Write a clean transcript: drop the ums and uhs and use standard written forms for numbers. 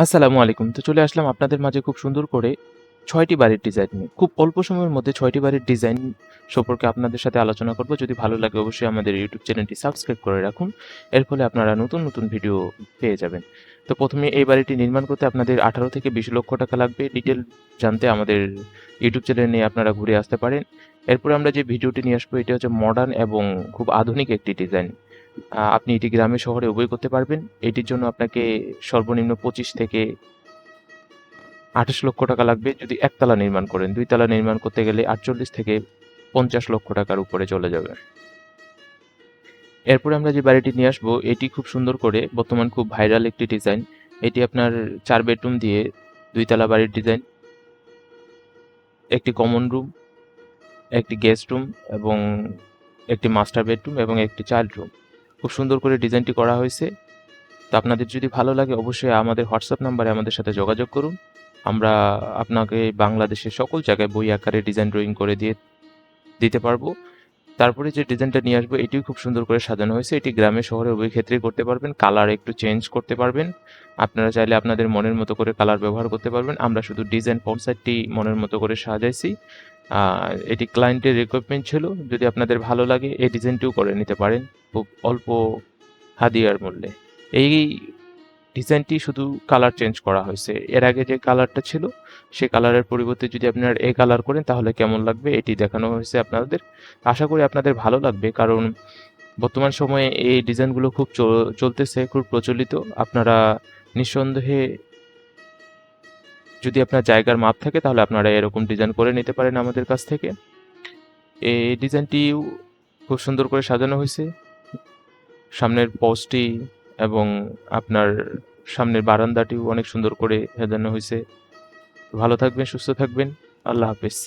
আসসালামু আলাইকুম। তো চলে আসলাম আপনাদের মাঝে খুব সুন্দর করে ৬ টি বাড়ির ডিজাইন নিয়ে। খুব অল্প সময়ের মধ্যে ৬ টি বাড়ির ডিজাইন সম্পর্কে আপনাদের সাথে আলোচনা করব। যদি ভালো লাগে অবশ্যই আমাদের ইউটিউব চ্যানেলটি সাবস্ক্রাইব করে রাখুন। এর ফলে আপনারা নতুন, নতুন ভিডিও পেয়ে যাবেন। তো ১ম এ এই বাড়িটি নির্মাণ করতে আপনাদের ১৮ থেকে ২০ লক্ষ টাকা লাগবে। ডিটেইল জানতে আমাদের ইউটিউব চ্যানেল নিয়ে আপনারা ঘুরে আসতে পারেন। এরপরে আমরা যে ভিডিওটি নিয়ে আসবো এটি হচ্ছে মডার্ন এবং খুব আধুনিক একটি ডিজাইন। আপনি এটি গ্রামে শহরে উভয় করতে পারবেন। এটির জন্য আপনাকে সর্বনিম্ন ২৫ থেকে ২৮ লক্ষ টাকা লাগবে যদি একতলা নির্মাণ করেন। ২ তলা নির্মাণ করতে গেলে ৪৮ থেকে ৫০ লক্ষ টাকার উপরে চলে যাবে। এরপরে আমরা যে বাড়িটি নিয়ে আসবো এটি খুব সুন্দর করে বর্তমান খুব ভাইরাল একটি ডিজাইন। এটি আপনার ৪ বেডরুম দিয়ে ২ তলা বাড়ির ডিজাইন। একটি কমন রুম, একটি গেস্ট রুম এবং একটি মাস্টার বেডরুম এবং একটি চাইল্ড রুম। খুব সুন্দর করে ডিজাইনটি করা হয়েছে। তো আপনাদের যদি ভালো লাগে অবশ্যই আমাদের হোয়াটসঅ্যাপ নাম্বারে আমাদের সাথে যোগাযোগ করুন। আমরা আপনাকে বাংলাদেশের সকল জায়গায় বই আকারে ডিজাইন ড্রয়িং করে দিতে পারবো। তারপরে যে ডিজাইনটা নিয়ে আসবো এটিও খুব সুন্দর করে সাজানো হয়েছে। এটি গ্রামে শহরে উভয় ক্ষেত্রেই করতে পারবেন। কালার একটু চেঞ্জ করতে পারবেন। আপনারা চাইলে আপনাদের মনের মতো করে কালার ব্যবহার করতে পারবেন। আমরা শুধু ডিজাইন ফ্রন্ট সাইডটি মনের মতো করে সাজাইছি। এটি ক্লায়েন্টের রিকোয়ারমেন্ট ছিল। যদি আপনাদের ভালো লাগে এই ডিজাইনটিও করে নিতে পারেন খুব অল্প হাদিয়ার মূল্যে। এই ডিজাইনটি শুধু কালার চেঞ্জ করা হয়েছে। এর আগে যে কালারটা ছিল, সে কালারের পরিবর্তে যদি আপনারা এই কালার করেন তাহলে কেমন লাগবে এটি দেখানো হয়েছে আপনাদের। আশা করি আপনাদের ভালো লাগবে কারণ বর্তমান সময়ে এই ডিজাইনগুলো খুব চলতেছে, খুব প্রচলিত। আপনারা নিঃসন্দেহে যদি আপনার জায়গার মাপ থাকে তাহলে আপনারা এরকম ডিজাইন করে নিতে পারেন আমাদের কাছ থেকে। এই ডিজাইনটিও খুব সুন্দর করে সাজানো হয়েছে। সামনের পোস্টটি এবং আপনার সামনের বারান্দাটিও অনেক সুন্দর করে সাজানো হয়েছে। ভালো থাকবেন, সুস্থ থাকবেন। আল্লাহ হাফেজ।